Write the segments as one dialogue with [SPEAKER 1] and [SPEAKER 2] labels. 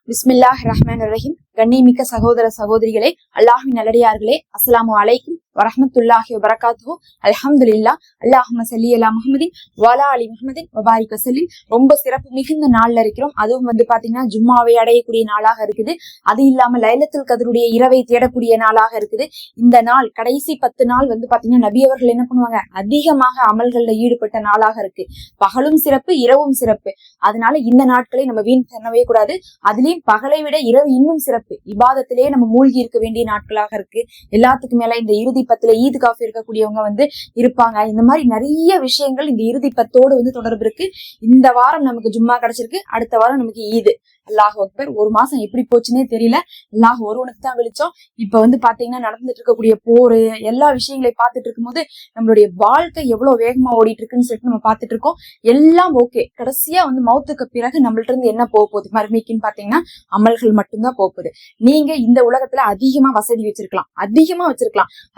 [SPEAKER 1] பிஸ்மில்லாஹ் ரஹ்மான் ரஹீம். கண்ணியமிக்க சகோதர சகோதரிகளே, அல்லாஹ்வின் நல்லடியார்களே, அஸ்ஸலாமு அலைக்கும் வரஹ்மத்துல்லாஹி வபரகாத்துஹு. அல்ஹம்துலில்லாஹ். அல்லாஹும்ம ஸல்லி அலா முஹம்மதின் வஅலா அலி முஹம்மதின் வபாரிக் வஸல்லிம். ரொம்ப சிறப்பு மிகுந்த நாள்ல இருக்கிறோம். அதுவும் பாத்தீங்கன்னா ஜும்மாவை அடையக்கூடிய நாளாக இருக்குது. அது இல்லாம லைலத்துல் கத்ருடைய இரவை தேடக்கூடிய நாளாக இருக்குது. இந்த நாள் கடைசி 10 நாள் பாத்தீங்கன்னா நபி அவர்கள் என்ன பண்ணுவாங்க, அதிகமாக அமல்கள்ல ஈடுபட்ட நாளாக இருக்கு. பகலும் சிறப்பு, இரவும் சிறப்பு. அதனால இந்த நாட்களை நம்ம வீண் பண்ணவே கூடாது. அதுலயும் பகலை விட இரவு இன்னும் சிறப்பு. இபாதத்திலேயே நம்ம மூழ்கி இருக்க வேண்டிய நாட்களாக இருக்கு. எல்லாத்துக்கும் மேல இந்த இறுதி 10ல ஈத் காஃப் இருக்கக்கூடியவங்க இருப்பாங்க. இந்த மாதிரி நிறைய விஷயங்கள் இந்த இறுதி 10ஓடு தொடர்பு இருக்கு. இந்த வாரம் நமக்கு ஜும்மா கிடைச்சிருக்கு, அடுத்த வாரம் நமக்கு ஈது. அல்லாஹ் அக்பர். ஒரு மாசம் எப்படி போச்சுன்னே தெரியல. அல்லாஹ் ஒருவனுக்கு தான் வெளிச்சம். இப்ப பாத்தீங்கன்னா நடந்துட்டு இருக்கக்கூடிய போரு எல்லா விஷயங்களையும் பார்த்துட்டு இருக்கும்போது நம்மளுடைய வாழ்க்கை எவ்வளவு வேகமா ஓடிட்டு இருக்குன்னு சொல்லிட்டு நம்ம பார்த்துட்டு இருக்கோம். எல்லாம் ஓகே. கடைசியா மௌத்துக்கு பிறகு நம்மள்ட்ட இருந்து என்ன போக போகுது மறுமைக்குன்னு பாத்தீங்கன்னா அமல்கள் மட்டும்தான் போகுது. நீங்க இந்த உலகத்துல அதிகமா வசதி வச்சிருக்கலாம்,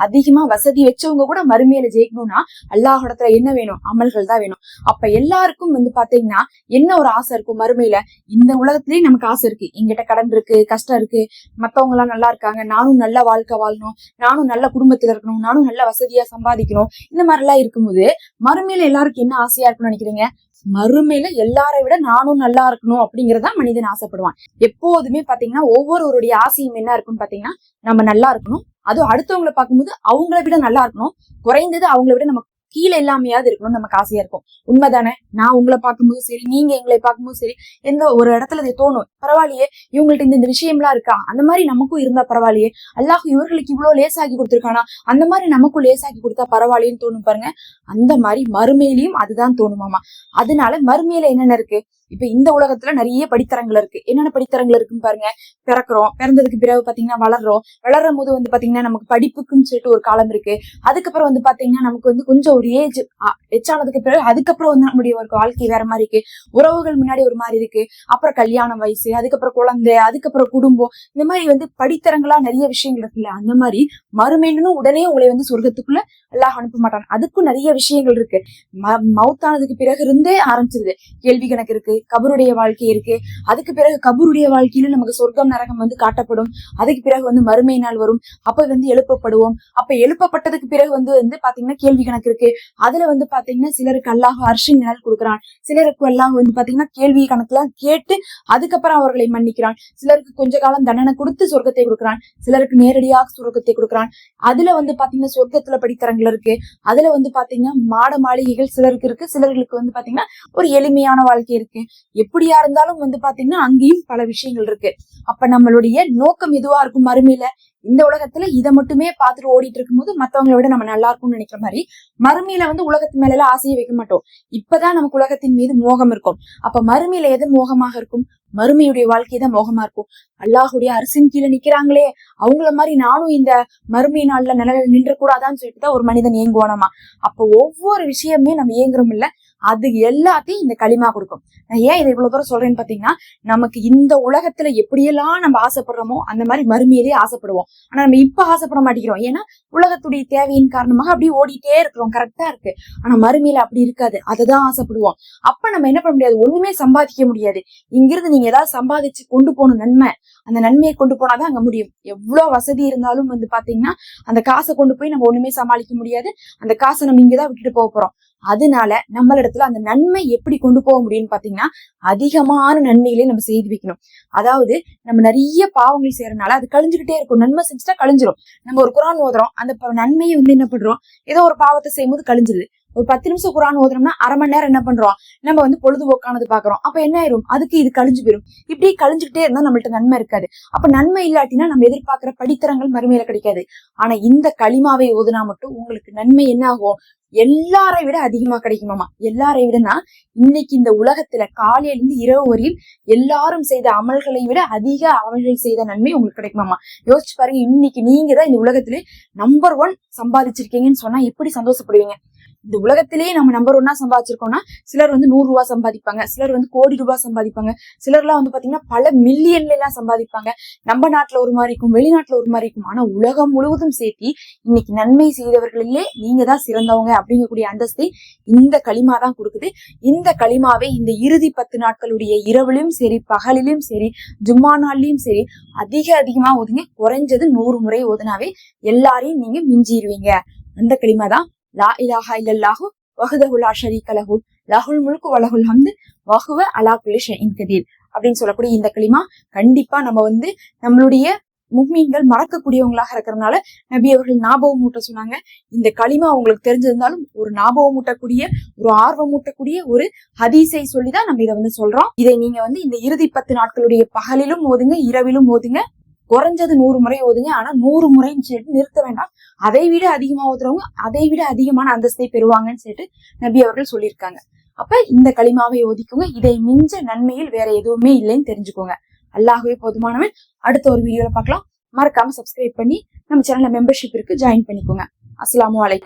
[SPEAKER 1] அதிகமா வசதி வச்சவங்க கூட மறுமையில ஜெயிக்கணும்னா அல்லாஹ்விடத்துல என்ன வேணும்? அமல்கள் தான் வேணும். அப்ப எல்லாருக்கும் பாத்தீங்கன்னா என்ன ஒரு ஆசை இருக்கும் மறுமையில? இந்த உலகத்திலேயே நமக்கு ஆசை இருக்கு. எங்கிட்ட கடன் இருக்கு, கஷ்டம் இருக்கு, மத்தவங்க எல்லாம் நல்லா இருக்காங்க, நானும் நல்ல வாழ்க்கை வாழணும், நானும் நல்ல குடும்பத்துல இருக்கணும், நானும் நல்ல வசதியா சம்பாதிக்கணும். இந்த மாதிரி எல்லாம் இருக்கும்போது மறுமையில எல்லாருக்கும் என்ன ஆசையா இருக்குன்னு நினைக்கிறீங்க? மறுமையில எல்லாரை விட நானும் நல்லா இருக்கணும் அப்படிங்கறதா மனிதன் ஆசைப்படுவான். எப்போதுமே பாத்தீங்கன்னா ஒவ்வொருவருடைய ஆசையும் என்ன இருக்குன்னு பாத்தீங்கன்னா நம்ம நல்லா இருக்கணும், அதுவும் அடுத்தவங்களை பார்க்கும்போது அவங்கள விட நல்லா இருக்கணும், குறைந்தது அவங்கள விட நம்ம கீழே இல்லாமையாவது இருக்கணும்னு நமக்கு ஆசையா இருக்கும். உண்மைதானே? நான் உங்களை பார்க்கும்போது சரி, நீங்க எங்களை பார்க்கும்போது சரி, எந்த ஒரு இடத்துல இது தோணும், பரவாயில்லையே இவங்கள்ட்ட இந்த விஷயம்லாம் இருக்கா, அந்த மாதிரி நமக்கும் இருந்தா பரவாயில்லையே, அல்லாஹ் இவர்களுக்கு இவ்வளவு லேசாக்கி கொடுத்துருக்கானா, அந்த மாதிரி நமக்கும் லேசாக்கி கொடுத்தா பரவாயில்லைன்னு தோணும் பாருங்க. அந்த மாதிரி மறுமையிலையும் அதுதான் தோணுமாமா. அதனால மறுமையில என்னென்ன இருக்கு? இப்ப இந்த உலகத்துல நிறைய படித்தரங்கள் இருக்கு. என்னென்ன படித்தரங்கள் இருக்குன்னு பாருங்க. பிறக்கிறோம், பிறந்ததுக்கு பிறகு பாத்தீங்கன்னா வளரும் போது பாத்தீங்கன்னா நமக்கு படிப்புக்குன்னு சொல்லிட்டு ஒரு காலம் இருக்கு. அதுக்கப்புறம் பாத்தீங்கன்னா நமக்கு கொஞ்சம் ஒரு ஏஜ் ஆனதுக்கு பிறகு அதுக்கப்புறம் நம்மளுடைய ஒரு வாழ்க்கை வேற மாதிரி இருக்கு. உறவுகள் முன்னாடி ஒரு மாதிரி இருக்கு. அப்புறம் கல்யாணம் வயசு, அதுக்கப்புறம் குழந்தை, அதுக்கப்புறம் குடும்பம், இந்த மாதிரி படித்தரங்களா நிறைய விஷயங்கள் இருக்குல்ல. அந்த மாதிரி மறுமையிலும் உடனே உங்களை சொர்க்கத்துக்குள்ள அல்லாஹ் அனுப்ப மாட்டான். அதுக்கும் நிறைய விஷயங்கள் இருக்கு. மௌத்தானதுக்கு பிறகு இருந்தே ஆரம்பிச்சிருது. கேள்வி கணக்கு இருக்கு, கபருடைய வாழ்க்கை இருக்கு. அதுக்கு பிறகு கபருடைய வாழ்க்கையில நமக்கு சொர்க்கம் நரகம் காட்டப்படும். அதுக்கு பிறகு மறுமை நாள் வரும். அப்ப எழுப்பப்படுவோம். அப்ப எழுப்பப்பட்டதுக்கு பிறகு பாத்தீங்கன்னா கேள்வி கணக்கு இருக்கு. அதுல பாத்தீங்கன்னா சிலருக்கு அல்லாஹ் அர்ஷின் நிழல் கொடுக்குறான், சிலருக்கு அல்லாஹ் பாத்தீங்கன்னா கேள்வி கணக்குலாம் கேட்டு அதுக்கப்புறம் அவர்களை மன்னிக்கிறான். சிலருக்கு கொஞ்ச காலம் தண்டனை கொடுத்து சொர்க்கத்தை கொடுக்குறான், சிலருக்கு நேரடியாக சொர்க்கத்தை கொடுக்குறான். அதுல பாத்தீங்கன்னா சொர்க்கத்துல படித்தரங்கள் இருக்கு. அதுல பாத்தீங்கன்னா மாட மாளிகைகள் சிலருக்கு இருக்கு, சிலர்களுக்கு பாத்தீங்கன்னா ஒரு எளிமையான வாழ்க்கை இருக்கு. எப்படியா இருந்தாலும் பாத்தீங்கன்னா அங்கேயும் பல விஷயங்கள் இருக்கு. அப்ப நம்மளுடைய நோக்கம் எதுவா இருக்கும் மறுமையில? இந்த உலகத்துல இதை மட்டுமே பார்த்துட்டு ஓடிட்டு இருக்கும்போது மத்தவங்களை விட நம்ம நல்லா இருக்கும்னு நினைக்கிற மாதிரி மறுமையில உலகத்து மேல எல்லாம் ஆசையை வைக்க மாட்டோம். இப்பதான் நமக்கு உலகத்தின் மீது மோகம் இருக்கும். அப்ப மறுமையில எது மோகமாக இருக்கும்? மறுமையுடைய வாழ்க்கை தான் மோகமா இருக்கும். அல்லாஹுடைய அரசின் கீழே நிக்கிறாங்களே, அவங்கள மாதிரி நானும் இந்த மறுமை நாள்ல நின்ற கூடாதான்னு சொல்லிட்டு தான் ஒரு மனிதன் ஏங்குவானாமா. அப்ப ஒவ்வொரு விஷயமே நம்ம ஏங்குறோம் இல்ல, அது எல்லாத்தையும் இந்த களிமா கொடுக்கும். நான் ஏன் இதை இவ்வளவு தூரம் சொல்றேன்னு பாத்தீங்கன்னா, நமக்கு இந்த உலகத்துல எப்படியெல்லாம் நம்ம ஆசைப்படுறோமோ அந்த மாதிரி மறுமையிலேயே ஆசைப்படுவோம். ஆனா நம்ம இப்ப ஆசைப்பட மாட்டேங்கிறோம். ஏன்னா உலகத்துடைய தேவையின் காரணமாக அப்படியே ஓடிட்டே இருக்கிறோம். கரெக்டா இருக்கு. ஆனா மறுமையில அப்படி இருக்காது. அததான் ஆசைப்படுவோம். அப்ப நம்ம என்ன பண்ண முடியாது? ஒண்ணுமே சம்பாதிக்க முடியாது. இங்கிருந்து நீங்க ஏதாவது சம்பாதிச்சு கொண்டு போகணும் நன்மை. அந்த நன்மையை கொண்டு போனாதான் அங்க முடியும். எவ்வளவு வசதி இருந்தாலும் பாத்தீங்கன்னா அந்த காசை கொண்டு போய் நம்ம ஒண்ணுமே சமாளிக்க முடியாது. அந்த காசை நம்ம இங்கதான் விட்டுட்டு போக போறோம். அதனால நம்மளிடத்துல அந்த நன்மை எப்படி கொண்டு போக முடியும்னு பாத்தீங்கன்னா அதிகமான நன்மைகளை நம்ம செய்து வைக்கணும். அதாவது நம்ம நிறைய பாவங்கள் செய்யறதுனால அது கழிஞ்சுக்கிட்டே இருக்கும். நன்மை செஞ்சுட்டா கழிஞ்சிரும். நம்ம ஒரு குரான் ஓதுறோம், அந்த நன்மையை என்ன பண்றோம்? ஏதோ ஒரு பாவத்தை செய்யும்போது கழிஞ்சிருது. ஒரு 10 நிமிஷம் குரான் ஓதுறோம்னா அரை மணி நேரம் என்ன பண்றோம்? நம்ம பொழுதுபோக்கானது பாக்குறோம். அப்ப என்ன ஆயிரும்? அதுக்கு இது கழிஞ்சு போயிரும். இப்படி கழிஞ்சுக்கிட்டே இருந்தா நம்மள்ட்ட நன்மை இருக்காது. அப்ப நன்மை இல்லாட்டினா நம்ம எதிர்பார்க்கிற படித்தரங்கள் மறுமையில கிடைக்காது. ஆனா இந்த களிமாவை ஓதுனா மட்டும் உங்களுக்கு நன்மை என்ன ஆகும்? எல்லாரை விட அதிகமா கிடைக்குமாமா. எல்லாரை விடனா இன்னைக்கு இந்த உலகத்துல காலையில இருந்து இரவு வரையில் எல்லாரும் செய்த அமல்களை விட அதிக அமல்கள் செய்த நன்மை உங்களுக்கு கிடைக்குமாமா. யோசிச்சு பாருங்க. இன்னைக்கு நீங்க தான் இந்த உலகத்திலே நம்பர் 1 சம்பாதிச்சிருக்கீங்கன்னு சொன்னா எப்படி சந்தோஷப்படுவீங்க? இந்த உலகத்திலேயே நம்ம நம்பர் 1 சம்பாதிச்சிருக்கோம்னா சிலர் வந்து 100 ரூபாய் சம்பாதிப்பாங்க, சிலர் வந்து கோடி ரூபாய் சம்பாதிப்பாங்க, சிலர்லாம் வந்து பாத்தீங்கன்னா பல மில்லியன்ல எல்லாம் சம்பாதிப்பாங்க. நம்ம நாட்டுல ஒரு மாதிரி இருக்கும், வெளிநாட்டுல ஒரு மாதிரி இருக்கும். ஆனா உலகம் முழுவதும் சேர்த்தி இன்னைக்கு நன்மை செய்தவர்களிலே நீங்க தான் சிறந்தவங்க அப்படிங்கக்கூடிய அந்தஸ்தை இந்த களிமா தான் கொடுக்குது. இந்த களிமாவை இந்த இறுதி 10 நாட்களுடைய இரவிலும் சரி பகலிலும் சரி ஜும்மா நாள்லயும் சரி அதிகமா ஓதுங்க. குறைஞ்சது 100 முறை ஓதுனாவே எல்லாரையும் நீங்க மிஞ்சிடுவீங்க. அந்த களிமா தான் லா இலாஹா இல்லல்லாஹு வஹ்தஹு லா ஷரீக லஹு லஹுல் முல்கு வலஹுல் ஹம்து வஹுவ அலா குல்லி ஷைஇன் கதீர் அப்படின்னு சொல்லக்கூடிய இந்த களிமா கண்டிப்பா நம்ம வந்து நம்மளுடைய முஃமின்கள் மறக்கக்கூடியவங்களாக இருக்கிறதுனால நபி அவர்கள் ஞாபகம் ஊட்ட சொன்னாங்க. இந்த களிமா உங்களுக்கு தெரிஞ்சிருந்தாலும் ஒரு ஞாபகம் ஊட்டக்கூடிய ஒரு ஆர்வம் ஊட்டக்கூடிய ஒரு ஹதீஸை சொல்லிதான் நம்ம இதை வந்து சொல்றோம். இதை நீங்க வந்து இந்த இறுதி 10 நாட்களுடைய பகலிலும் ஓதுங்க, இரவிலும் ஓதுங்க. குறைஞ்சது 100 முறை ஓதுங்க. ஆனா 100 முறைன்னு சொல்லிட்டு நிறுத்த வேண்டாம். அதை விட அதிகமா ஓதுறவங்க அதை விட அதிகமான அந்தஸ்தை பெறுவாங்கன்னு சொல்லிட்டு நபி அவர்கள் சொல்லியிருக்காங்க. அப்ப இந்த களிமாவை ஓதிக்கோங்க. இதை மிஞ்ச நன்மையில் வேற எதுவுமே இல்லைன்னு தெரிஞ்சுக்கோங்க. அல்லாஹ்வே போதுமானவன். அடுத்த ஒரு வீடியோல பார்க்கலாம். மறக்காம சப்ஸ்கிரைப் பண்ணி நம்ம சேனல்ல மெம்பர்ஷிப் இருக்கு, ஜாயின் பண்ணிக்கோங்க. அஸ்ஸலாமு அலைக்கும்.